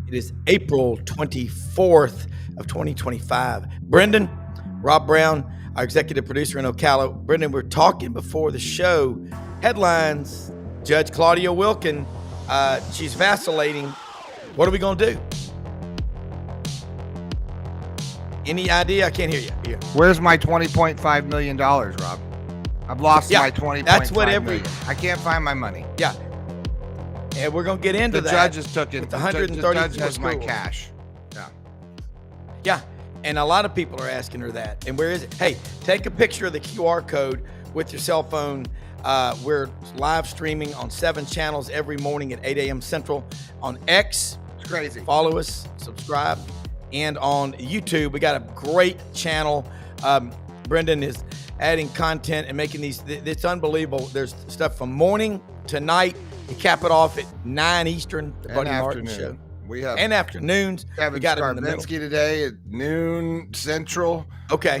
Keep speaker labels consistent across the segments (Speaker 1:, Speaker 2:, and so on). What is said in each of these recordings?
Speaker 1: It is April 24th of 2025. Brenden, Rob Browne, our executive producer in Ocala. Brenden, we're talking before the show. Headlines, Judge Claudia Wilken, she's vacillating. What are we going to do? Any idea? I can't hear you. Here.
Speaker 2: Where's my $20.5 million, Rob? I've lost my $20.5 million. I can't find my money.
Speaker 1: Yeah. And we're going to get into
Speaker 2: the
Speaker 1: that.
Speaker 2: Judges took it.
Speaker 1: The judge
Speaker 2: has my cash. Yeah.
Speaker 1: Yeah. And a lot of people are asking her that. And where is it? Hey, take a picture of the QR code with your cell phone. We're live streaming on 7 channels every morning at 8 a.m. Central on X.
Speaker 2: It's crazy.
Speaker 1: Follow us, subscribe. And on YouTube, we got a great channel. Brenden is adding content and making these. It's unbelievable. There's stuff from morning to night. You cap it off at 9 Eastern, the Buddy Martin Show.
Speaker 2: We have
Speaker 1: and afternoons.
Speaker 2: We got Skarbinsky today at noon Central.
Speaker 1: Okay.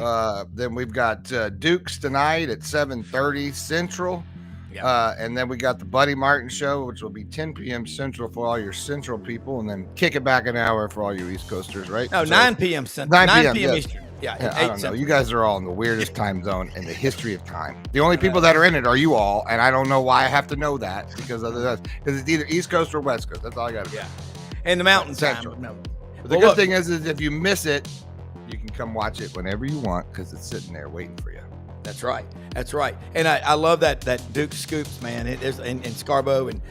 Speaker 2: Then we've got Dukes tonight at 7:30 Central. Yeah. And then we got the Buddy Martin Show, which will be 10 p.m. Central for all your Central people, and then kick it back an hour for all you East Coasters, right?
Speaker 1: No, 9 p.m. Central. 9 p.m.
Speaker 2: Yes.
Speaker 1: Eastern. Yeah,
Speaker 2: I don't know. You guys are all in the weirdest time zone in the history of time. The only people that are in it are you all, and I don't know why I have to know that because it's either East Coast or West Coast. That's all I got to do.
Speaker 1: Yeah. And the mountain
Speaker 2: Central.
Speaker 1: time.
Speaker 2: But the good thing is if you miss it, you can come watch it whenever you want because it's sitting there waiting for you.
Speaker 1: That's right. That's right. And I love that Duke Scoops, man. It is and Scarbo and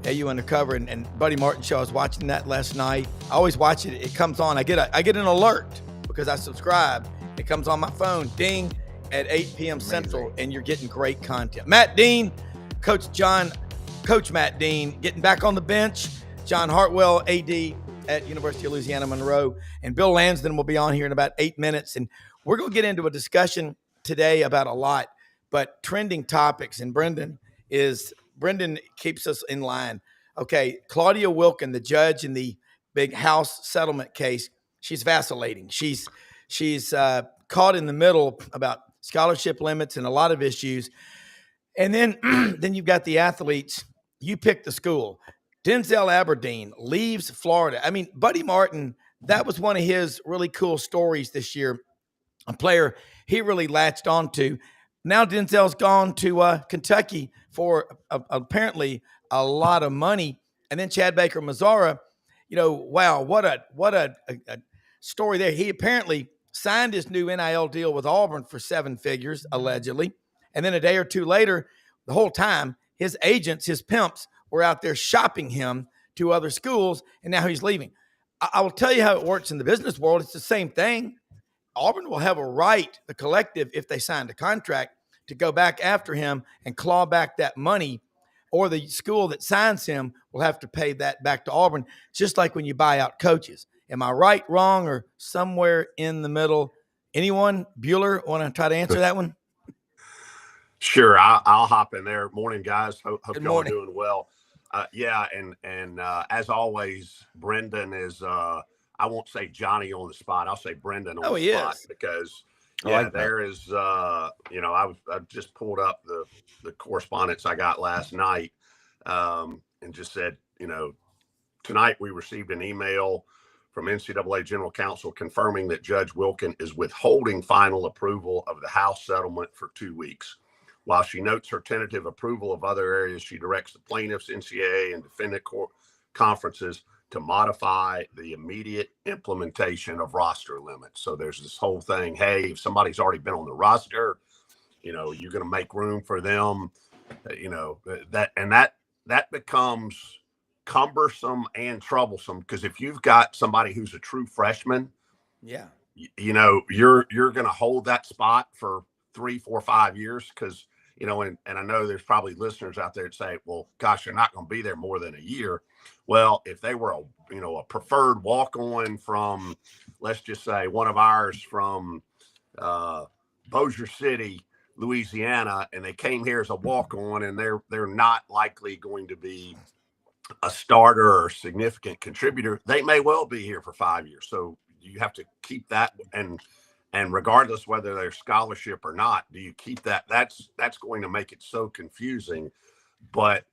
Speaker 1: AU Undercover and Buddy Martin Show. I was watching that last night. I always watch it. It comes on. I get an alert because I subscribe. It comes on my phone, ding, at 8 p.m. Central, and you're getting great content. Matt Dean, Coach Matt Dean, getting back on the bench. John Hartwell, AD at University of Louisiana Monroe, and Bill Lansden will be on here in about 8 minutes, and we're going to get into a discussion today about a lot, but trending topics. And Brenden keeps us in line. Okay, Claudia Wilken, the judge in the big house settlement case, she's vacillating. She's caught in the middle about scholarship limits and a lot of issues. And then you've got the athletes. You pick the school. Denzel Aberdeen leaves Florida. I mean, Buddy Martin, that was one of his really cool stories this year. A player he really latched onto. Now Denzel's gone to Kentucky for apparently a lot of money. And then Chad Baker Mazzara, wow, what a story there. He apparently signed his new NIL deal with Auburn for 7 figures, allegedly. And then a day or two later, the whole time, his agents, his pimps, were out there shopping him to other schools, and now he's leaving. I will tell you how it works in the business world. It's the same thing. Auburn will have a right, the collective, if they signed a contract, to go back after him and claw back that money, or the school that signs him will have to pay that back to Auburn, just like when you buy out coaches. Am I right, wrong, or somewhere in the middle? Anyone? Bueller, want to try to answer that one?
Speaker 3: Sure, I'll hop in there. Morning, guys. Hope y'all are doing well. And as always, Brenden is I won't say Johnny on the spot. I'll say Brenden on the spot because there is I've just pulled up the correspondence I got last night and just said, tonight we received an email from NCAA General Counsel confirming that Judge Wilken is withholding final approval of the House settlement for 2 weeks. While she notes her tentative approval of other areas, she directs the plaintiffs, NCAA, and defendant conferences to modify the immediate implementation of roster limits. So there's this whole thing, hey, if somebody's already been on the roster, you're going to make room for them, that becomes cumbersome and troublesome because if you've got somebody who's a true freshman, you're going to hold that spot for 3, 4, 5 years because, and I know there's probably listeners out there that say, well, gosh, you're not going to be there more than a year. Well, if they were a preferred walk-on from, let's just say one of ours from Bossier City, Louisiana, and they came here as a walk-on and they're not likely going to be a starter or significant contributor, they may well be here for 5 years. So you have to keep that and regardless whether they're scholarship or not, do you keep that? That's going to make it so confusing. But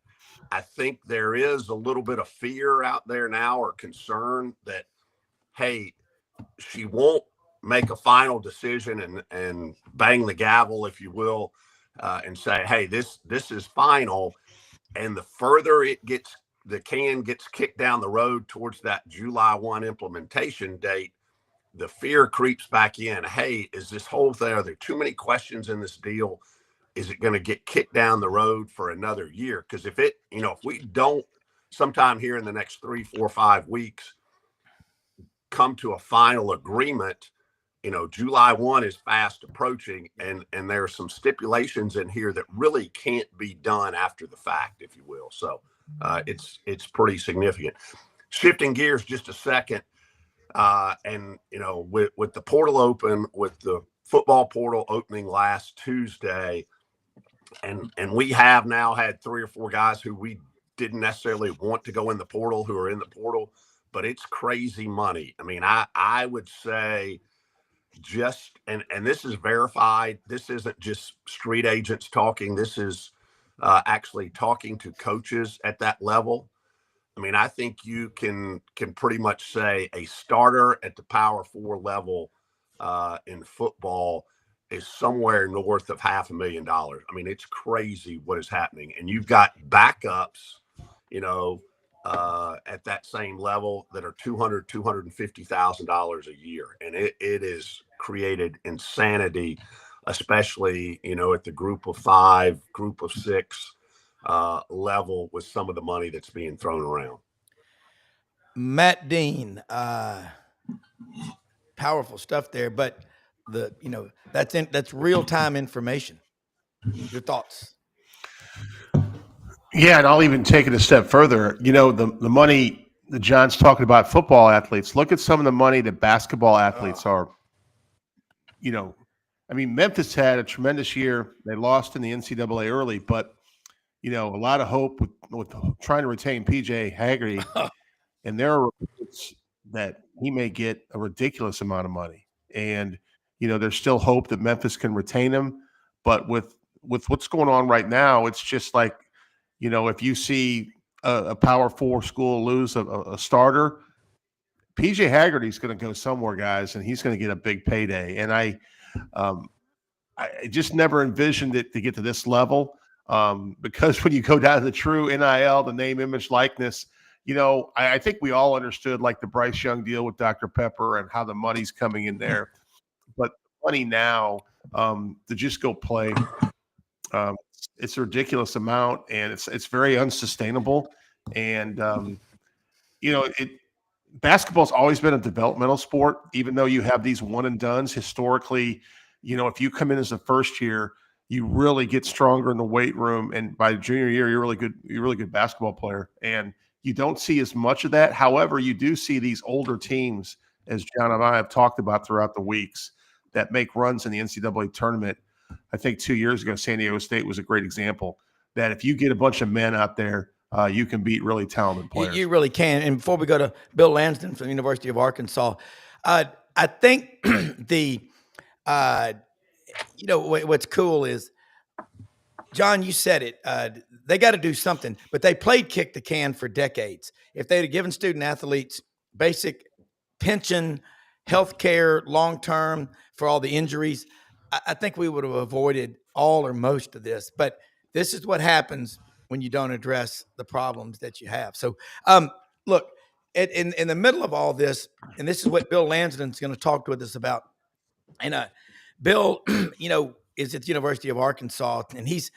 Speaker 3: I think there is a little bit of fear out there now, or concern that, hey, she won't make a final decision and bang the gavel, if you will, and say, hey, this is final. And the further the can gets kicked down the road towards that July 1 implementation date, the fear creeps back in. Hey, is this whole thing, are there too many questions in this deal? Is it going to get kicked down the road for another year? Because if we don't sometime here in the next 3, 4, 5 weeks come to a final agreement, July 1 is fast approaching, and there are some stipulations in here that really can't be done after the fact, if you will. So it's pretty significant. Shifting gears just a second, and with the portal open, with the football portal opening last Tuesday, and we have now had 3 or 4 guys who we didn't necessarily want to go in the portal who are in the portal, but it's crazy money. I mean, I would say and this is verified. This isn't just street agents talking. This is actually talking to coaches at that level. I mean, I think you can pretty much say a starter at the Power 4 level in football is somewhere north of $500,000. I mean, it's crazy what is happening. And you've got backups, at that same level that are $250,000 a year. And it is created insanity, especially, at the group of 5, group of 6 level with some of the money that's being thrown around.
Speaker 1: Matt Dean, powerful stuff there, but that's real-time information. Your thoughts?
Speaker 4: Yeah, and I'll even take it a step further. The money that John's talking about, football athletes, look at some of the money that basketball athletes are. Memphis had a tremendous year. They lost in the NCAA early, but a lot of hope with trying to retain PJ Haggerty, and there are reports that he may get a ridiculous amount of money. And there's still hope that Memphis can retain him, but with what's going on right now, it's just like, if you see a Power 4 school lose a starter, PJ Haggerty's going to go somewhere, guys, and he's going to get a big payday. And I just never envisioned it to get to this level, because when you go down to the true NIL, the name, image, likeness, I think we all understood like the Bryce Young deal with Dr. Pepper and how the money's coming in there. But money now to just go play, it's a ridiculous amount, and it's very unsustainable. And basketball's always been a developmental sport, even though you have these one and dones. Historically, if you come in as a first year, you really get stronger in the weight room, and by junior year, you're a really good basketball player. And you don't see as much of that. However, you do see these older teams, as John and I have talked about throughout the weeks, that make runs in the NCAA tournament. I think 2 years ago, San Diego State was a great example that if you get a bunch of men out there, you can beat really talented players.
Speaker 1: You really can. And before we go to Bill Lansden from the University of Arkansas, I think what's cool is, John, you said it. They got to do something, but they played kick the can for decades. If they'd have given student athletes basic pension, health care, long-term for all the injuries, I think we would have avoided all or most of this. But this is what happens when you don't address the problems that you have. So, look, in the middle of all this, and this is what Bill Lansden's going to talk to us about. And Bill, is at the University of Arkansas, and he's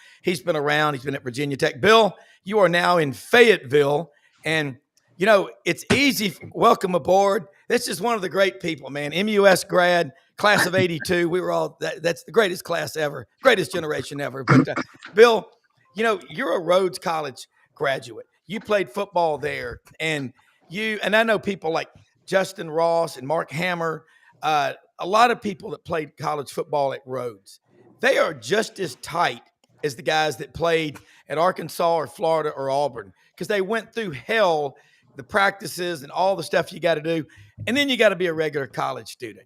Speaker 1: been around. He's been at Virginia Tech. Bill, you are now in Fayetteville, and it's easy. Welcome aboard. This is one of the great people, man. MUS grad, class of '82. We were all that's the greatest class ever, greatest generation ever. But Bill, you're a Rhodes College graduate. You played football there, and I know people like Justin Ross and Mark Hammer. A lot of people that played college football at Rhodes. They are just as tight as the guys that played at Arkansas or Florida or Auburn, because they went through hell, the practices and all the stuff you got to do. And then you got to be a regular college student,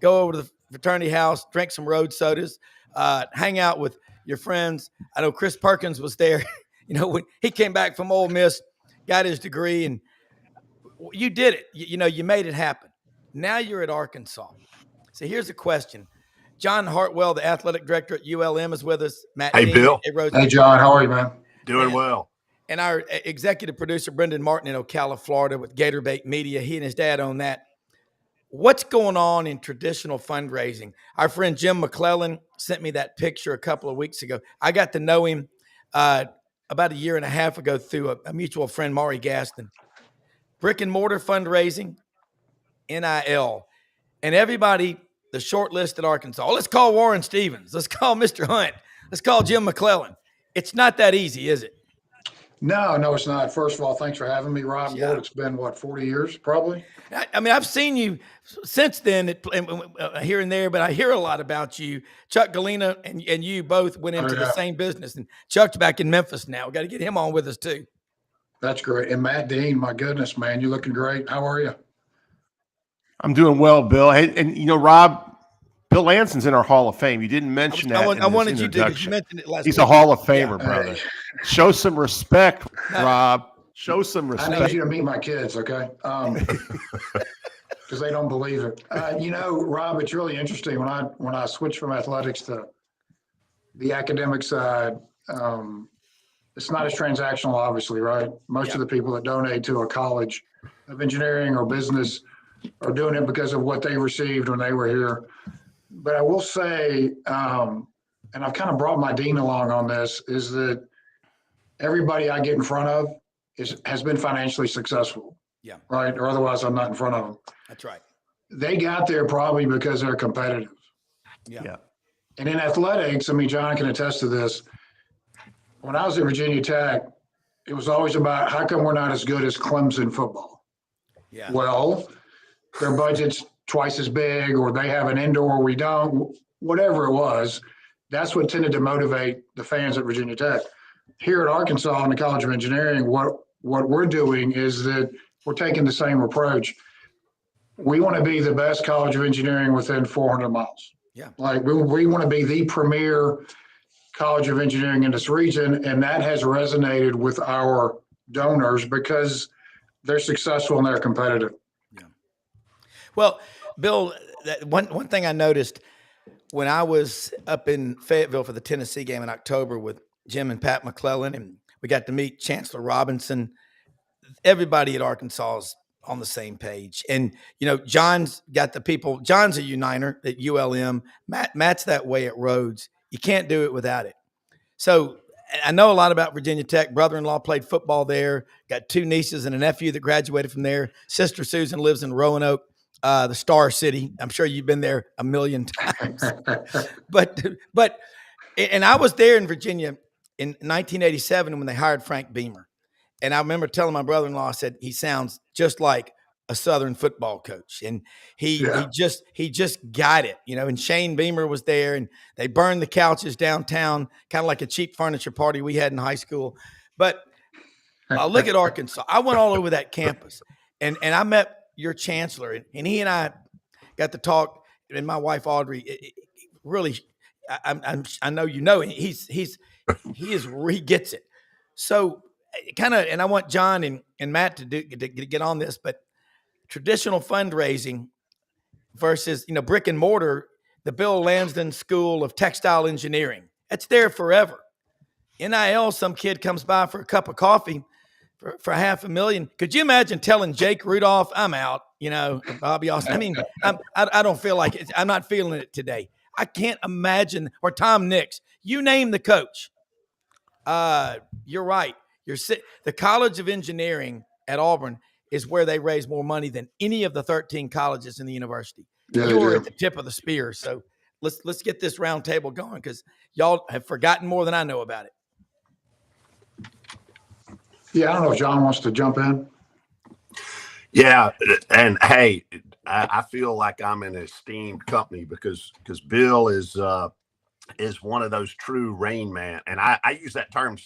Speaker 1: go over to the fraternity house, drink some road sodas, hang out with your friends. I know Chris Perkins was there when he came back from Ole Miss, got his degree, and you did it. You made it happen. Now you're at Arkansas. So here's a question. John Hartwell, the athletic director at ULM, is with us. Matt
Speaker 3: Hey,
Speaker 1: Dean,
Speaker 3: Bill.
Speaker 5: Hey, John. How are you, man?
Speaker 3: Doing well.
Speaker 1: And our executive producer, Brenden Martin in Ocala, Florida, with Gator Bait Media. He and his dad own that. What's going on in traditional fundraising? Our friend Jim McClellan sent me that picture a couple of weeks ago. I got to know him about a year and a half ago through a mutual friend, Maury Gaston. Brick and mortar fundraising, NIL, and everybody, the short list at Arkansas. Let's call Warren Stevens. Let's call Mr. Hunt. Let's call Jim McClellan. It's not that easy, is it?
Speaker 5: No, it's not. First of all, thanks for having me, Rob.
Speaker 1: Yeah.
Speaker 5: Lord, it's been, 40 years probably?
Speaker 1: I mean, I've seen you since then here and there, but I hear a lot about you. Chuck Galena and you both went into the same business, and Chuck's back in Memphis now. We got to get him on with us too.
Speaker 5: That's great. And Matt Dean, my goodness, man, you're looking great. How are you?
Speaker 4: I'm doing well, Bill. Hey, and Rob, Bill Lansden's in our Hall of Fame. You didn't mention that.
Speaker 1: I wanted you to, because you mentioned it last
Speaker 4: He's
Speaker 1: week.
Speaker 4: a Hall of Famer,
Speaker 5: Yeah.
Speaker 4: brother. Show some respect, Rob. Show some
Speaker 5: I
Speaker 4: respect.
Speaker 5: need you to meet my kids, okay? Because they don't believe it. Rob, it's really interesting when I switched from athletics to the academic side. It's not as transactional, obviously, right? Most of the people that donate to a college of engineering or business are doing it because of what they received when they were here. But I will say, and I've kind of brought my dean along on this, is that everybody I get in front of has been financially successful.
Speaker 1: Yeah.
Speaker 5: Right. Or otherwise I'm not in front of them.
Speaker 1: That's right.
Speaker 5: They got there probably because they're competitive.
Speaker 1: Yeah.
Speaker 5: And in athletics, I mean, John can attest to this. When I was at Virginia Tech, it was always about how come we're not as good as Clemson football?
Speaker 1: Yeah.
Speaker 5: Well, their budget's twice as big, or they have an indoor, we don't, whatever it was. That's what tended to motivate the fans at Virginia Tech. Here at Arkansas in the College of Engineering, what we're doing is that we're taking the same approach. We want to be the best College of Engineering within 400 miles.
Speaker 1: Yeah.
Speaker 5: Like we want to be the premier College of Engineering in this region, and that has resonated with our donors because they're successful and they're competitive.
Speaker 1: Yeah. Well, Bill, one thing I noticed when I was up in Fayetteville for the Tennessee game in October with Jim and Pat McClellan, and we got to meet Chancellor Robinson. Everybody at Arkansas is on the same page. And, John's got the people. John's a uniter at ULM. Matt's that way at Rhodes. You can't do it without it. So I know a lot about Virginia Tech. Brother-in-law played football there. Got two nieces and a nephew that graduated from there. Sister Susan lives in Roanoke, the Star City. I'm sure you've been there a million times. But I was there in Virginia in 1987 when they hired Frank Beamer. And I remember telling my brother-in-law, I said, he sounds just like a Southern football coach. And he just got it, and Shane Beamer was there, and they burned the couches downtown, kind of like a cheap furniture party we had in high school. But look at Arkansas. I went all over that campus, and I met your chancellor, and he and I got to talk, and my wife, Audrey, really, I know he gets it. So kind of, and I want John and Matt to get on this, but traditional fundraising versus, brick and mortar, the Bill Lansden School of Textile Engineering, it's there forever. NIL, some kid comes by for a cup of coffee for $500,000. Could you imagine telling Jake Rudolph, I'm out, Bobby Austin? I mean, I don't feel like it. I'm not feeling it today. I can't imagine, or Tom Nix, you name the coach. You're right. The College of Engineering at Auburn is where they raise more money than any of the 13 colleges in the university.
Speaker 5: Yeah,
Speaker 1: You're at the tip of the spear. So let's get this round table going, because y'all have forgotten more than I know about it.
Speaker 5: Yeah, I don't know if John wants to jump in.
Speaker 3: Yeah, and hey, I feel like I'm in esteemed company because Bill is one of those true Rain Man, and I use that term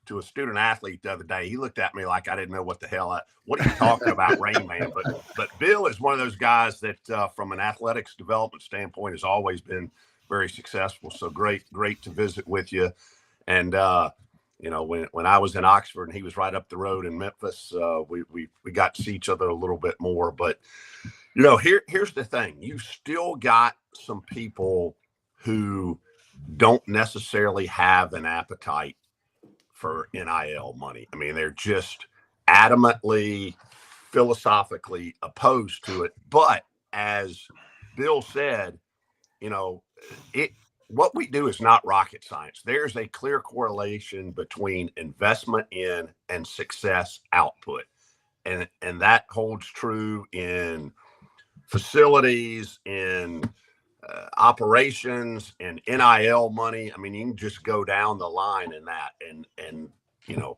Speaker 3: to a student athlete the other day. He looked at me like I didn't know what the hell. What are you talking about, Rain Man? But Bill is one of those guys that, from an athletics development standpoint, has always been very successful. So great to visit with you, and You know, when I was in Oxford and he was right up the road in Memphis, we got to see each other a little bit more. But, you know, here's the thing. You still got some people who don't necessarily have an appetite for NIL money. I mean, they're just adamantly, philosophically opposed to it. But as Bill said, you know, what we do is not rocket science. There's a clear correlation between investment in and success output. And that holds true in facilities, in operations, and NIL money. I mean, you can just go down the line in that. And you know,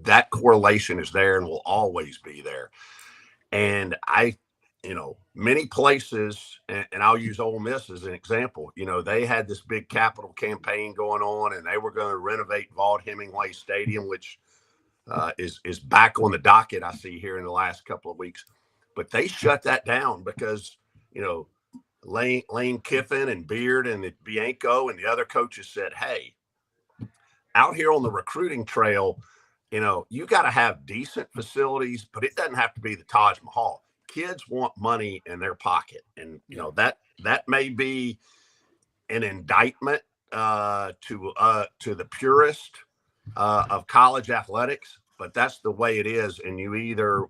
Speaker 3: that correlation is there and will always be there. And you know, many places, and I'll use Ole Miss as an example, you know, they had this big capital campaign going on and they were going to renovate Vaught Hemingway Stadium, which is back on the docket, I see here in the last couple of weeks. But they shut that down because, you know, Lane Kiffin and Beard and Bianco and the other coaches said, hey, out here on the recruiting trail, you know, you got to have decent facilities, but it doesn't have to be the Taj Mahal. Kids want money in their pocket. And, you know, that may be an indictment to the purist of college athletics, but that's the way it is. And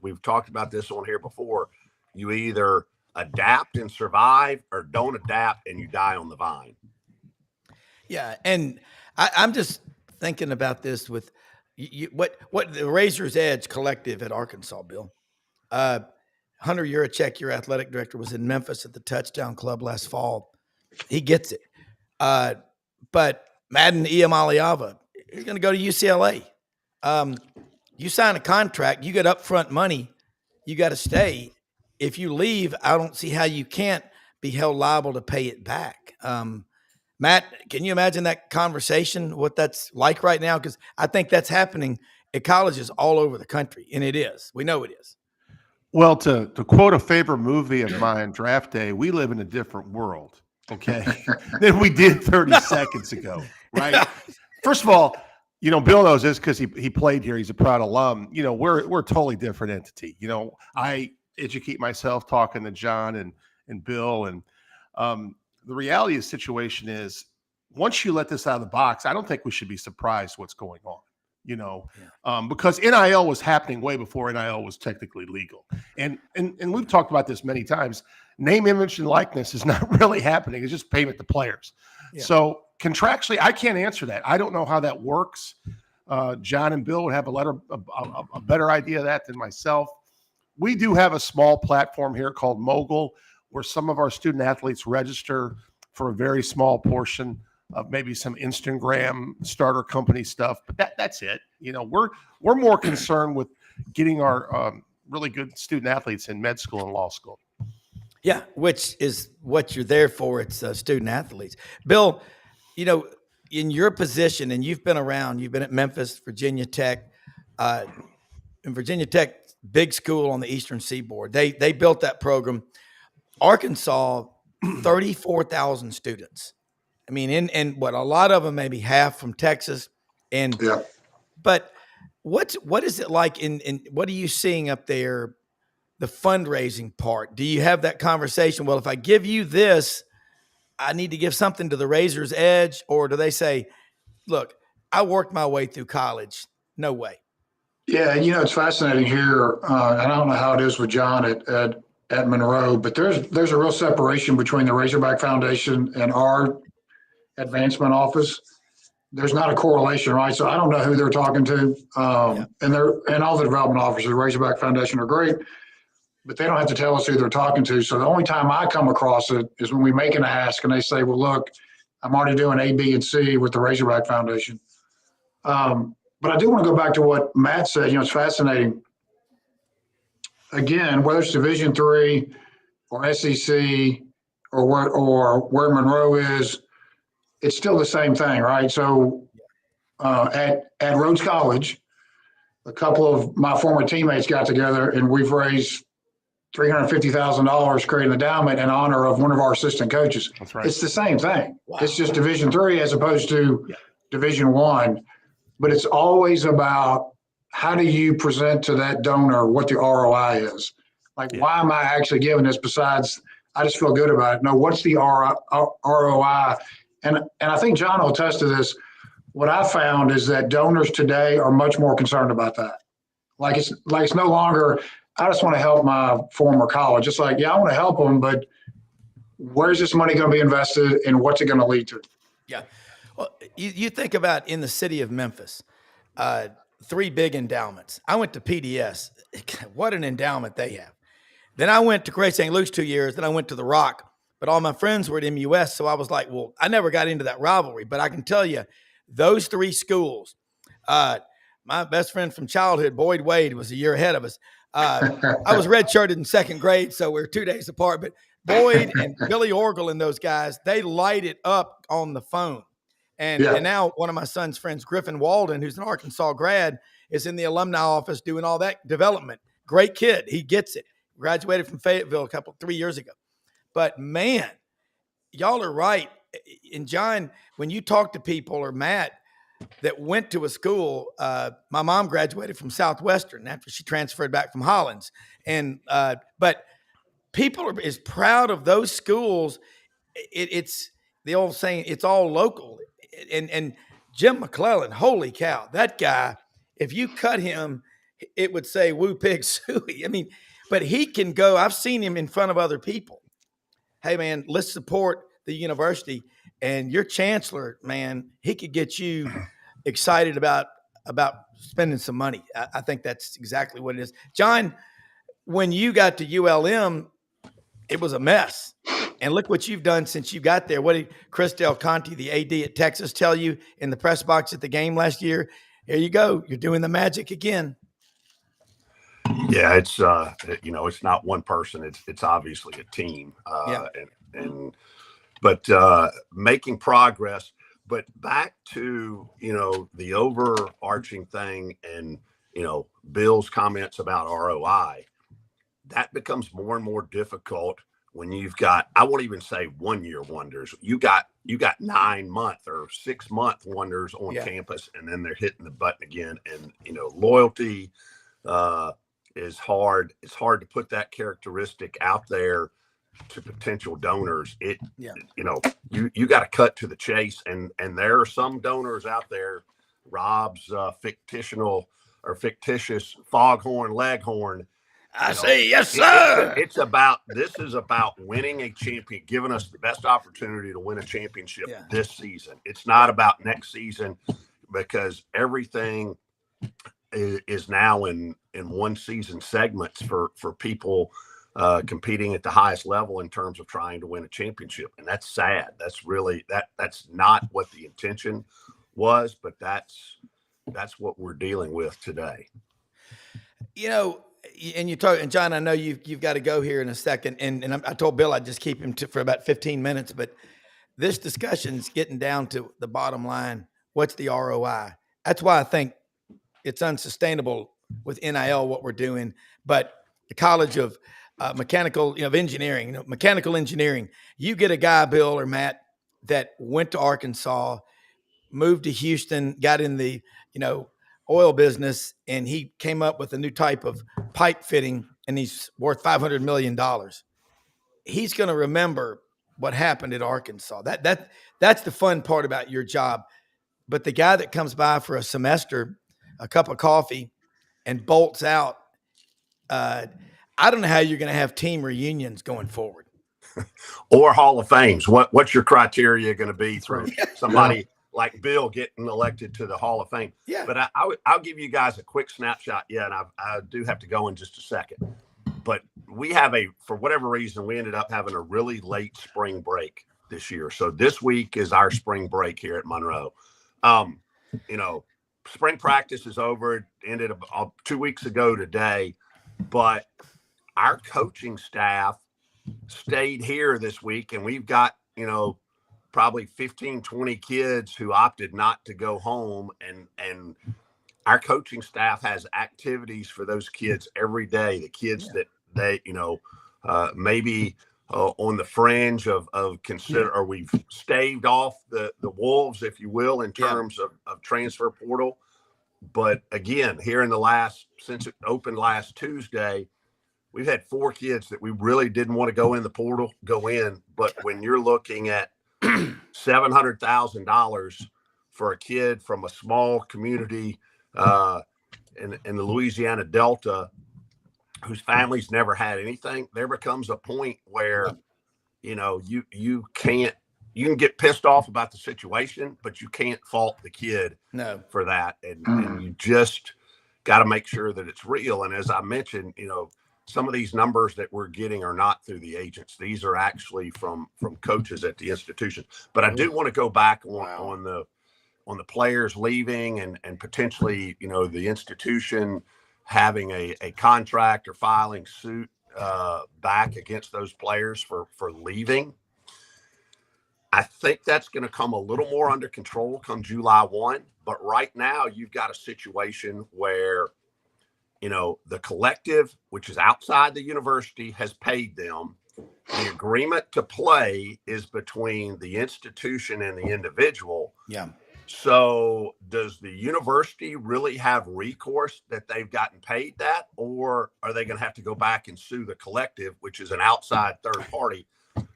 Speaker 3: we've talked about this on here before, you either adapt and survive or don't adapt and you die on the vine.
Speaker 1: Yeah. And I'm just thinking about this with what the Razor's Edge Collective at Arkansas, Bill. Hunter Yurachek, your athletic director, was in Memphis at the Touchdown Club last fall. He gets it. But Madden Iamaliava, he's going to go to UCLA. You sign a contract, you get upfront money, you got to stay. If you leave, I don't see how you can't be held liable to pay it back. Matt, can you imagine that conversation, what that's like right now? Because I think that's happening at colleges all over the country, and it is. We know it is.
Speaker 4: Well, to quote a favorite movie of mine, Draft Day, we live in a different world, okay, than we did 30 seconds ago, right? First of all, you know, Bill knows this because he played here. He's a proud alum. You know, we're a totally different entity. You know, I educate myself talking to John and Bill. And the reality of the situation is once you let this out of the box, I don't think we should be surprised what's going on. You know, because NIL was happening way before NIL was technically legal. And we've talked about this many times. Name, image, and likeness is not really happening. It's just payment to players. Yeah. So contractually, I can't answer that. I don't know how that works. John and Bill would have a better idea of that than myself. We do have a small platform here called Mogul, where some of our student athletes register for a very small portion of maybe some Instagram starter company stuff, but that's it. You know, we're more concerned with getting our really good student athletes in med school and law school.
Speaker 1: Yeah, which is what you're there for. It's student athletes. Bill, you know, in your position, and you've been around, you've been at Memphis, Virginia Tech, and Virginia Tech, big school on the Eastern Seaboard. They built that program. Arkansas, 34,000 students. I mean, and what a lot of them, maybe half from Texas, and yeah. But what is it like in what are you seeing up there? The fundraising part. Do you have that conversation? Well, if I give you this, I need to give something to the Razor's Edge, or do they say, "Look, I worked my way through college. No way."
Speaker 5: Yeah, you know, it's fascinating here, and I don't know how it is with John at Monroe, but there's a real separation between the Razorback Foundation and our advancement office. There's not a correlation, right? So I don't know who they're talking to. And all the development officers, the Razorback Foundation, are great, but they don't have to tell us who they're talking to. So the only time I come across it is when we make an ask and they say, well, look, I'm already doing A, B, and C with the Razorback Foundation. But I do want to go back to what Matt said. You know, it's fascinating. Again, whether it's Division III or SEC or where Monroe is, it's still the same thing, right? So at Rhodes College, a couple of my former teammates got together and we've raised $350,000 creating the endowment in honor of one of our assistant coaches.
Speaker 4: That's right.
Speaker 5: It's the same thing. Wow. It's just Division III as opposed to Division I. but it's always about how do you present to that donor what the ROI is? Like, why am I actually giving this besides I just feel good about it? No, what's the ROI? And I think John will attest to this. What I found is that donors today are much more concerned about that. Like it's no longer, I just want to help my former college. It's like, yeah, I want to help them, but where's this money going to be invested and what's it going to lead to?
Speaker 1: Yeah. Well, you think about in the city of Memphis, 3 big endowments. I went to PDS. What an endowment they have. Then I went to Great St. Luke's 2 years. Then I went to the Rock. But all my friends were at MUS. So I was like, well, I never got into that rivalry. But I can tell you, those 3 schools, my best friend from childhood, Boyd Wade, was a year ahead of us. I was redshirted in 2nd grade, so we're 2 days apart. But Boyd and Billy Orgel and those guys, they light it up on the phone. And now one of my son's friends, Griffin Walden, who's an Arkansas grad, is in the alumni office doing all that development. Great kid. He gets it. Graduated from Fayetteville 3 years ago. But, man, y'all are right. And, John, when you talk to people, or Matt, that went to a school, my mom graduated from Southeastern after she transferred back from Hollins. And but people are as proud of those schools. It's the old saying, it's all local. And Jim McClellan, holy cow, that guy, if you cut him, it would say woo pig suey. I mean, but he can go, I've seen him in front of other people. Hey, man, let's support the university. And your chancellor, man, he could get you excited about spending some money. I think that's exactly what it is. John, when you got to ULM, it was a mess. And look what you've done since you got there. What did Chris Del Conte, the AD at Texas, tell you in the press box at the game last year? Here you go. You're doing the magic again.
Speaker 3: Yeah, it's it's not one person. It's obviously a team. But making progress. But back to the overarching thing, and Bill's comments about ROI. That becomes more and more difficult when you've got, I won't even say 1 year wonders. You got 9 month or 6 month wonders on campus, and then they're hitting the button again. And loyalty is hard. It's hard to put that characteristic out there to potential donors. You got to cut to the chase, and there are some donors out there. Rob's fictitious foghorn leghorn.
Speaker 1: I say yes, sir.
Speaker 3: This is about winning a champion, giving us the best opportunity to win a championship this season. It's not about next season, because everything is now in one season segments for people competing at the highest level in terms of trying to win a championship. And that's sad. That's really that's not what the intention was, but that's what we're dealing with today.
Speaker 1: And you talk, and John, I know you've got to go here in a second, and I told Bill I'd just keep him for about 15 minutes, but this discussion's getting down to the bottom line. What's the ROI? That's why I think it's unsustainable with NIL, what we're doing. But the College of Mechanical Engineering, you get a guy, Bill or Matt, that went to Arkansas, moved to Houston, got in the, oil business, and he came up with a new type of pipe fitting, and he's worth $500 million. He's going to remember what happened at Arkansas. That's the fun part about your job. But the guy that comes by for a semester, a cup of coffee, and bolts out, I don't know how you're going to have team reunions going forward.
Speaker 3: Or Hall of Fames. What's your criteria going to be through somebody like Bill getting elected to the Hall of Fame?
Speaker 1: Yeah.
Speaker 3: But I'll give you guys a quick snapshot. Yeah, and I do have to go in just a second. But we have for whatever reason, we ended up having a really late spring break this year. So this week is our spring break here at Monroe. Spring practice is over. It ended 2 weeks ago today. But our coaching staff stayed here this week, and we've got, probably 15, 20 kids who opted not to go home. And our coaching staff has activities for those kids every day. The kids that they, maybe on the fringe of consider, or we've staved off the wolves, if you will, in terms of transfer portal. But again, since it opened last Tuesday, we've had 4 kids that we really didn't want to go in the portal, go in. But when you're looking at $700,000 for a kid from a small community in the Louisiana Delta, whose families never had anything, there becomes a point where, you can get pissed off about the situation, but you can't fault the kid for that. And you just got to make sure that it's real. And as I mentioned, some of these numbers that we're getting are not through the agents. These are actually from coaches at the institution. But I do want to go back on the players leaving and potentially, the institution having a contract or filing suit back against those players for leaving. I think that's going to come a little more under control come July 1. But right now you've got a situation where, the collective, which is outside the university, has paid them. The agreement to play is between the institution and the individual.
Speaker 1: Yeah.
Speaker 3: So does the university really have recourse that they've gotten paid that, or are they going to have to go back and sue the collective, which is an outside third party?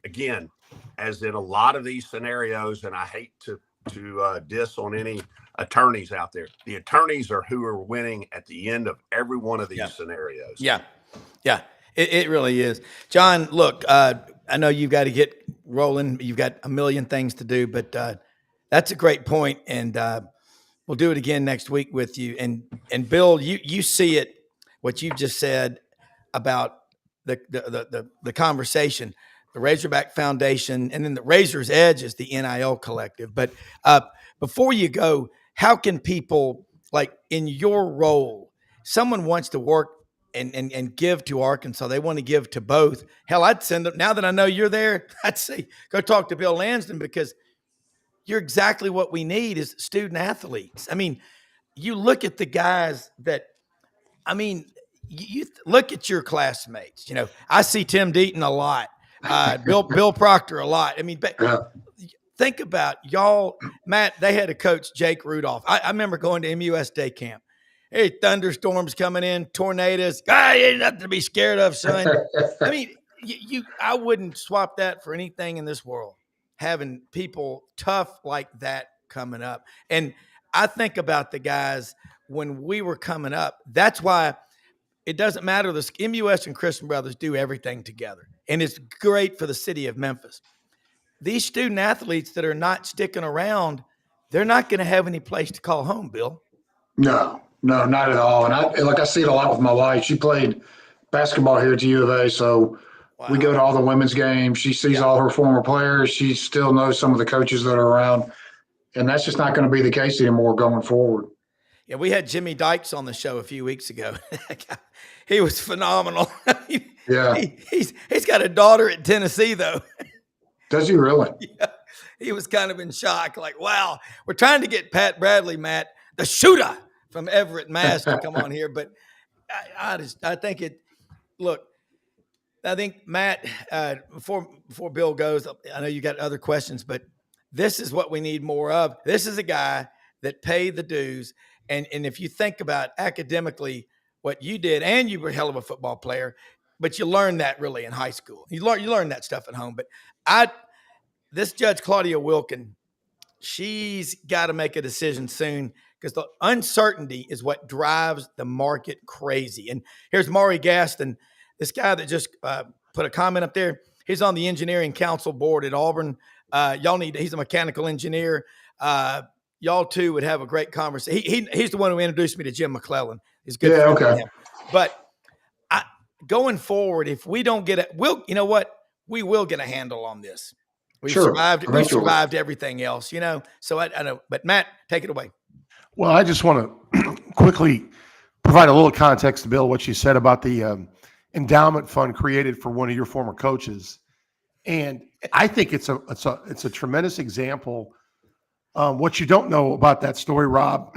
Speaker 3: Again, as in a lot of these scenarios, and I hate to diss on any attorneys out there, the attorneys are who are winning at the end of every one of these scenarios.
Speaker 1: Yeah. It really is. John, look, I know you've got to get rolling. You've got a million things to do, but that's a great point, and we'll do it again next week with you. And Bill, you see it, what you just said about the conversation, the Razorback Foundation, and then the Razor's Edge is the NIL collective. But before you go, how can people, like in your role, someone wants to work and give to Arkansas, they want to give to both. Hell, I'd send them, now that I know you're there, I'd say go talk to Bill Lansden, because you're exactly what we need is student athletes. I mean, you look at the guys that, you look at your classmates. I see Tim Deaton a lot, Bill Proctor a lot. I mean, but think about y'all, Matt. They had a coach, Jake Rudolph. I remember going to MUS day camp. Hey, thunderstorms coming in, tornadoes. Ain't nothing to be scared of, son. I mean, I wouldn't swap that for anything in this world. Having people tough like that coming up. And I think about the guys when we were coming up. That's why it doesn't matter. The MUS and Christian Brothers do everything together. And it's great for the city of Memphis. These student athletes that are not sticking around, they're not going to have any place to call home, Bill.
Speaker 5: No, not at all. And I see it a lot with my wife. She played basketball here at the U of A, so we go to all the women's games. She sees all her former players. She still knows some of the coaches that are around. And that's just not going to be the case anymore going forward.
Speaker 1: Yeah, we had Jimmy Dykes on the show a few weeks ago. He was phenomenal. He's got a daughter at Tennessee, though.
Speaker 5: Does he really?
Speaker 1: Yeah. He was kind of in shock, like, wow, we're trying to get Pat Bradley, Matt, the shooter from Everett, Mass, to come on here. But I think, Matt, before Bill goes, I know you got other questions, but this is what we need more of. This is a guy that paid the dues. And if you think about academically what you did, and you were a hell of a football player, but you learned that really in high school. You learn that stuff at home. But this Judge Claudia Wilkin, she's got to make a decision soon, because the uncertainty is what drives the market crazy. And here's Maury Gaston, this guy that just put a comment up there. He's on the engineering council board at Auburn. He's a mechanical engineer. Y'all two would have a great conversation. He's the one who introduced me to Jim McClellan. He's good.
Speaker 5: Yeah, okay.
Speaker 1: But going forward, if we don't get it, you know what? We will get a handle on this. We've survived everything else, So I know, but Matt, take it away.
Speaker 4: Well, I just want to quickly provide a little context to Bill, what you said about the endowment fund created for one of your former coaches. And I think it's a tremendous example. What you don't know about that story, Rob,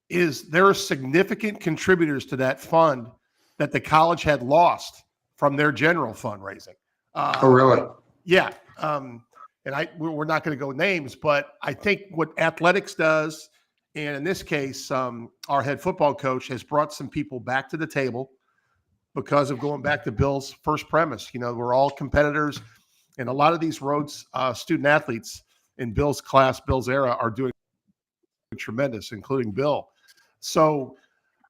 Speaker 4: is there are significant contributors to that fund that the college had lost from their general fundraising.
Speaker 5: Oh, really?
Speaker 4: Yeah. And we're not going to go names, but I think what athletics does And in this case, our head football coach has brought some people back to the table because of going back to Bill's first premise. You know, we're all competitors, and a lot of these Rhodes student athletes in Bill's class, Bill's era, are doing tremendous, including Bill. So,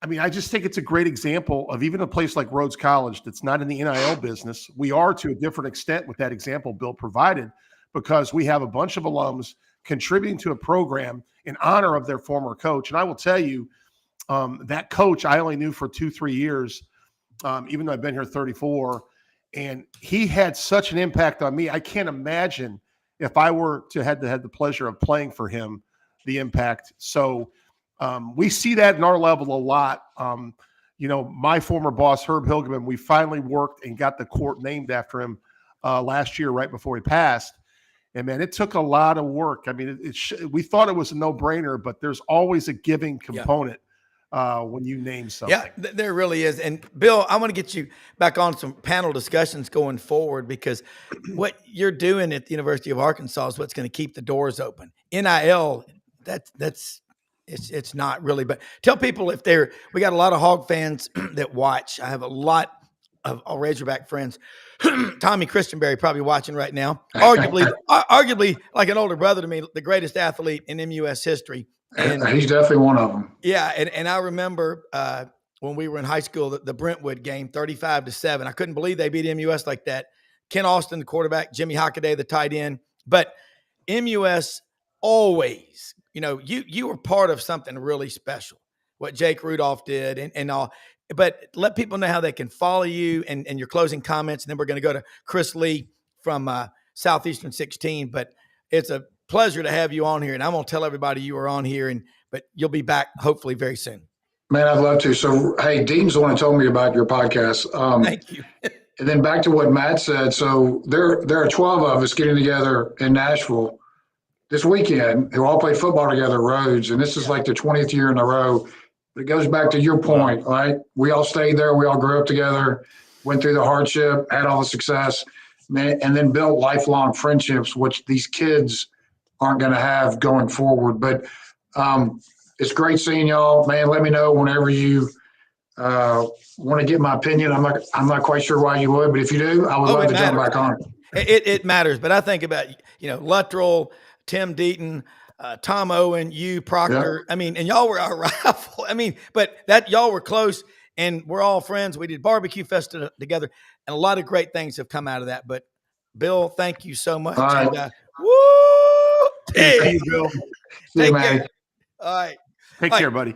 Speaker 4: I mean, I just think it's a great example of even a place like Rhodes College that's not in the NIL business. We are to a different extent with that example Bill provided, because we have a bunch of alums contributing to a program in honor of their former coach. And I will tell you, that coach I only knew for 2-3 years, even though I've been here 34, and he had such an impact on me. I can't imagine if I were to have the pleasure of playing for him, the impact. So we see that in our level a lot. You know, my former boss, Herb Hilgeman, we finally worked and got the court named after him last year, right before he passed. And man, it took a lot of work. I mean, we thought it was a no-brainer, but there's always a giving component when you name something.
Speaker 1: Yeah, there really is. And Bill, I want to get you back on some panel discussions going forward, because what you're doing at the University of Arkansas is what's going to keep the doors open. NIL, it's not really. But tell people, if we got a lot of Hog fans that watch. I have a lot of Razorback friends. Tommy Christianberry probably watching right now. Arguably like an older brother to me, the greatest athlete in MUS history.
Speaker 5: And he's definitely one of them.
Speaker 1: Yeah, and I remember when we were in high school, the Brentwood game, 35-7. I couldn't believe they beat MUS like that. Ken Austin, the quarterback, Jimmy Hockaday, the tight end. But MUS always, you know, you were part of something really special, what Jake Rudolph did and all. But let people know how they can follow you and your closing comments. And then we're going to go to Chris Lee from Southeastern 16. But it's a pleasure to have you on here. And I'm going to tell everybody you were on here, but you'll be back hopefully very soon.
Speaker 5: Man, I'd love to. So, hey, Dean's the one who told me about your podcast.
Speaker 1: Thank you.
Speaker 5: And then back to what Matt said. So there are 12 of us getting together in Nashville this weekend who all played football together at Rhodes. And this is like the 20th year in a row. It goes back to your point, right? We all stayed there. We all grew up together, went through the hardship, had all the success, and then built lifelong friendships, which these kids aren't going to have going forward. But it's great seeing y'all, man. Let me know whenever you want to get my opinion. I'm not quite sure why you would, but if you do, I would love to jump back on.
Speaker 1: It matters, but I think about, you know, Luttrell, Tim Deaton, Tom Owen, you, Proctor. Yeah. I mean, and y'all were our rival. I mean, but that y'all were close, and we're all friends. We did barbecue fest together, and a lot of great things have come out of that. But Bill, thank you so much.
Speaker 5: All right.
Speaker 1: And, woo!
Speaker 4: Thank you, Bill.
Speaker 1: Take care. All right.
Speaker 4: Take care, buddy.